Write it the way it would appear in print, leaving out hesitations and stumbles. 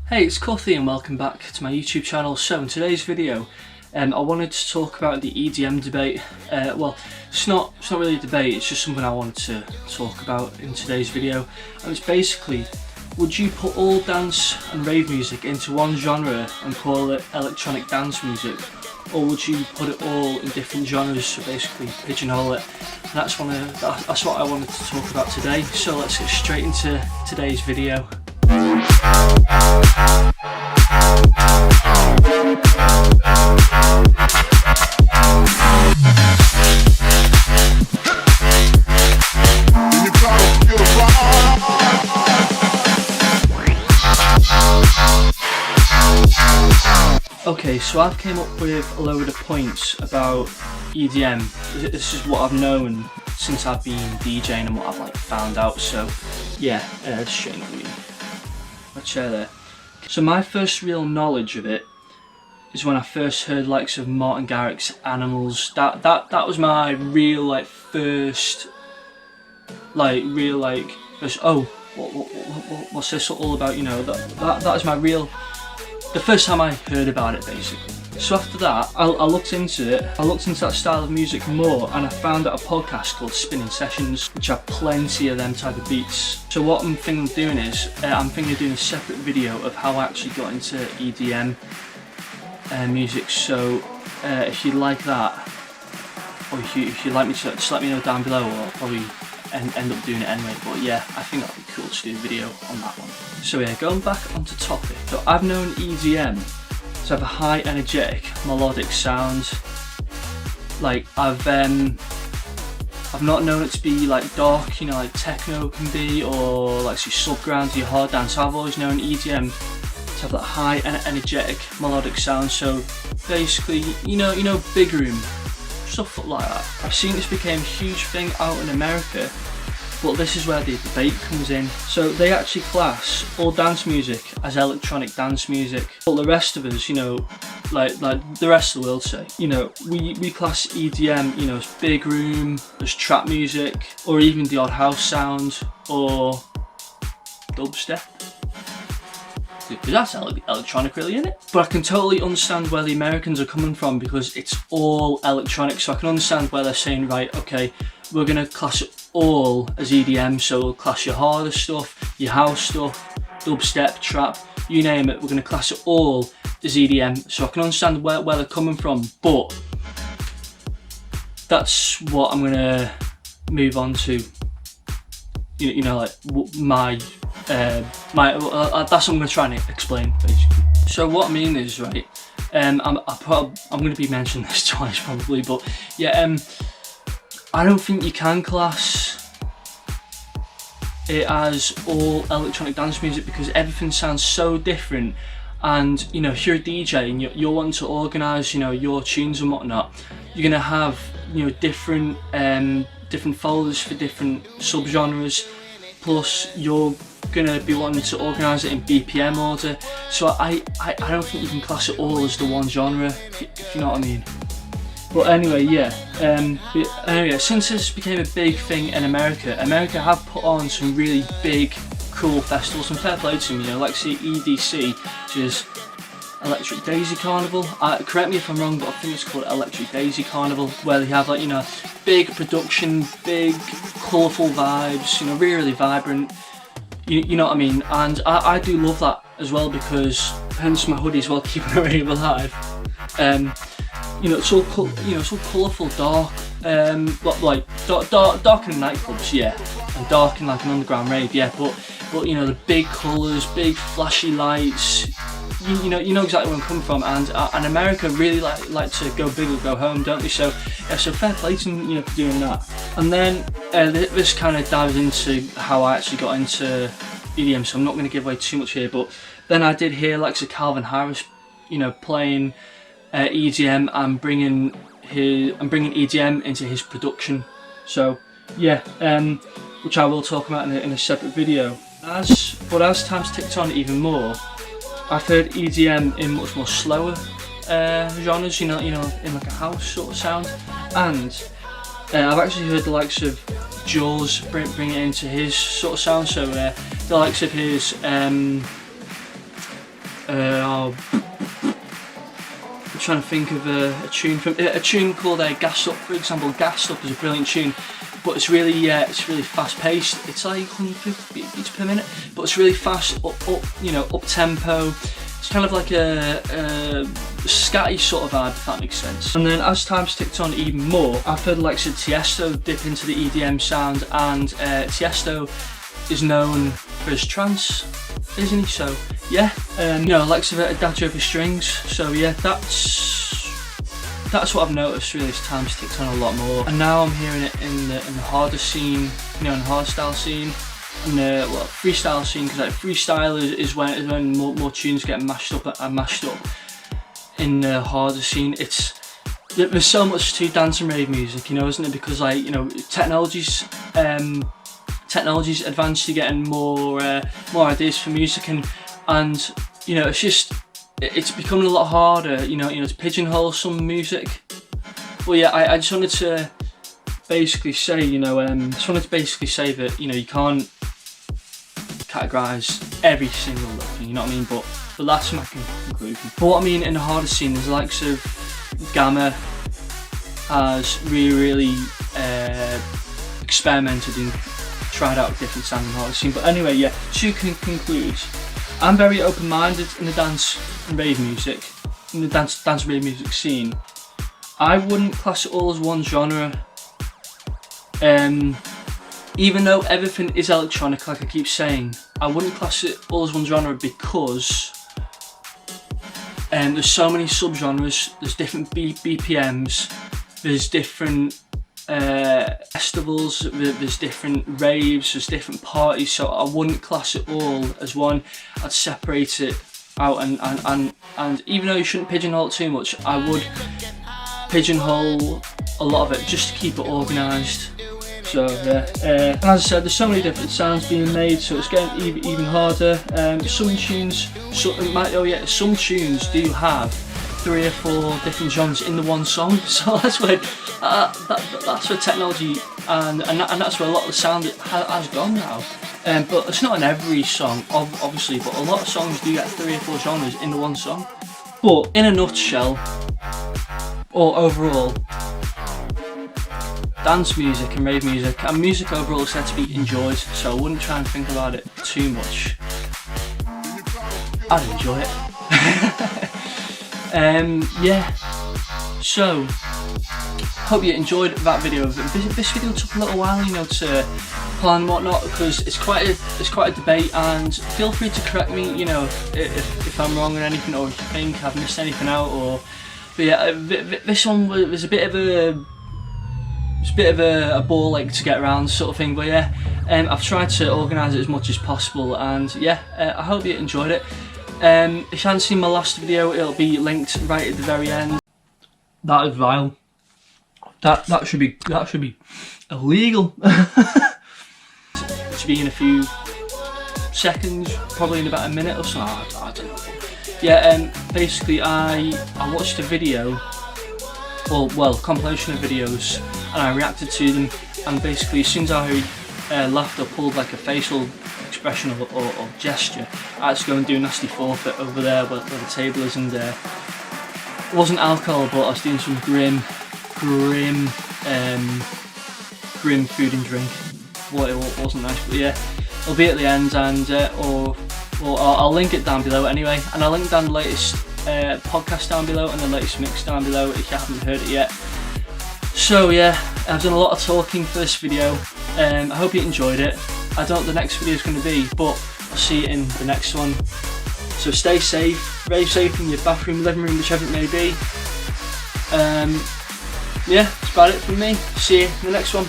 Hey, it's Cuthy and welcome back to my YouTube channel. So in today's video, I wanted to talk about the EDM debate. Well, it's not really a debate, it's just something I wanted to talk about in today's video. And it's basically, would you put all dance and rave music into one genre and call it electronic dance music? Or would you put it all in different genres, so basically pigeonhole it? And that's what I wanted to talk about today. So let's get straight into today's video. Okay, so I've came up with a load of points about EDM. This is what I've known since I've been DJing and what I've found out. So yeah, straight into me. Let's share there. So my first real knowledge of it is when I first heard likes of Martin Garrix's Animals. That was my real first oh, what's this all about? You know, that was my real. The first time I heard about it, basically. So after that, I looked into it. I looked into that style of music more, and I found out a podcast called Spinnin Sessions, which have plenty of them type of beats. So what I'm thinking of doing is, I'm thinking of doing a separate video of how I actually got into EDM music. So if you'd like that, or if you'd like me to, just let me know down below, or I'll probably end up doing it anyway. But yeah, I think that'd be cool to do a video on that one. So yeah, going back onto topic. So I've known EDM to have a high energetic melodic sound. I've not known it to be dark, you know, like techno can be, or your subground, your hard dance. I've always known EDM to have that high and energetic melodic sound. So basically, you know, big room, stuff like that. I've seen this became a huge thing out in America, but this is where the debate comes in. So they actually class all dance music as electronic dance music, but the rest of us, you know, like the rest of the world say, you know, we class EDM, you know, as big room, as trap music, or even the odd house sound, or dubstep. Because that's electronic really, isn't it? But I can totally understand where the Americans are coming from, because it's all electronic. So I can understand where they're saying, right, okay, we're gonna class it all as EDM, so we'll class your harder stuff, your house stuff, dubstep, trap, you name it, we're gonna class it all as EDM. So I can understand where they're coming from, but that's what I'm gonna move on to. You know, that's what I'm going to try and explain, basically. So what I mean is, right, I'm going to be mentioning this twice probably, but yeah, I don't think you can class it as all electronic dance music, because everything sounds so different. And you know, if you're a DJ and you're wanting to organise, you know, your tunes and whatnot, you're going to have, you know, different folders for different subgenres, plus you're gonna be wanting to organise it in BPM order. So I don't think you can class it all as the one genre, if you know what I mean. But anyway, yeah. Anyway, since this became a big thing in America have put on some really big, cool festivals, and fair play to them, you know, like say EDC, which is Electric Daisy Carnival. Correct me if I'm wrong, but I think it's called Electric Daisy Carnival, where they have you know, big production, big colourful vibes, you know, really vibrant. You know what I mean? And I do love that as well, because hence my hoodie as well, keeping it rave alive. You know, it's all it's all colourful, dark, dark in nightclubs, yeah, and dark in an underground rave, yeah. But you know, the big colours, big flashy lights. You know exactly where I'm coming from, and America really like to go big or go home, don't they? So yeah, so fair play to them, you know, for doing that. And then this kind of dives into how I actually got into EDM, so I'm not going to give away too much here. But then I did hear Calvin Harris, you know, playing EDM and bringing EDM into his production. So yeah, which I will talk about in a separate video. But as time's ticked on even more, I've heard EDM in much more slower genres, you know, in a house sort of sound, and I've actually heard the likes of Jaws bring it into his sort of sound. So the likes of his know, I'm trying to think of a tune called Gassed Up, for example. Gassed Up is a brilliant tune, but it's really fast paced. It's like 150 beats per minute, but it's really fast, up tempo. It's kind of like a scatty sort of vibe, if that makes sense. And then as time's ticked on even more, I've heard like Tiesto dip into the EDM sound, and Tiesto is known for his trance, isn't he? So yeah, likes of Adagio over strings. So yeah, that's what I've noticed really as time's ticked on a lot more. And now I'm hearing it in the harder scene, in the hardstyle scene, and the freestyle scene, because like freestyle is when more tunes get mashed up in the harder scene. There's so much to dance and rave music, isn't it? Because like technology's advanced to getting more ideas for music, and it's becoming a lot harder, to pigeonhole some music. But yeah, I just wanted to basically say, that you can't categorise every single thing, you know what I mean? But that's my conclusion. But what I mean in the harder scene is the likes of Gamma has really experimented and tried out different sounds in the harder scene. But anyway, yeah, to conclude, I'm very open-minded in the dance and rave music, in the dance and rave music scene. I wouldn't class it all as one genre. Even though everything is electronic, like I keep saying, I wouldn't class it all as one genre because there's so many subgenres, there's different BPMs, there's different festivals, there's different raves, there's different parties, so I wouldn't class it all as one. I'd separate it out, and even though you shouldn't pigeonhole it too much, I would pigeonhole a lot of it just to keep it organised. So yeah, and as I said, there's so many different sounds being made, so it's getting even harder. Some tunes do have 3 or 4 different genres in the one song, so that's where technology and that's where a lot of the sound has gone now. But it's not in every song, obviously, but a lot of songs do get 3 or 4 genres in the one song. But in a nutshell, or overall, dance music and rave music and music overall is said to be enjoyed, so I wouldn't try and think about it too much. I'd enjoy it. Yeah, so hope you enjoyed that video. This video took a little while, to plan and whatnot, because it's quite a debate, and feel free to correct me, if I'm wrong on anything, or if you think I've missed anything out, but yeah, this one was a bit of a ball ache to get around sort of thing, but yeah, I've tried to organise it as much as possible, and yeah, I hope you enjoyed it. If you haven't seen my last video, it'll be linked right at the very end. That is vile. That should be illegal. It should be in a few seconds, probably in about a minute or so. I don't know. Yeah, basically I watched a video, a compilation of videos, and I reacted to them, and basically as soon as I laughed or pulled like a facial expression or gesture, I had to go and do a nasty forfeit over there where the table is, and it wasn't alcohol, but I was doing some grim food and drink. It wasn't nice, but yeah, it'll be at the end, and I'll link it down below anyway, and I'll link down the latest podcast down below and the latest mix down below if you haven't heard it yet. So yeah, I've done a lot of talking for this video. I hope you enjoyed it. I don't know what the next video is going to be, but I'll see you in the next one. So stay safe, rave safe in your bathroom, living room, whichever it may be. Yeah, that's about it from me. See you in the next one.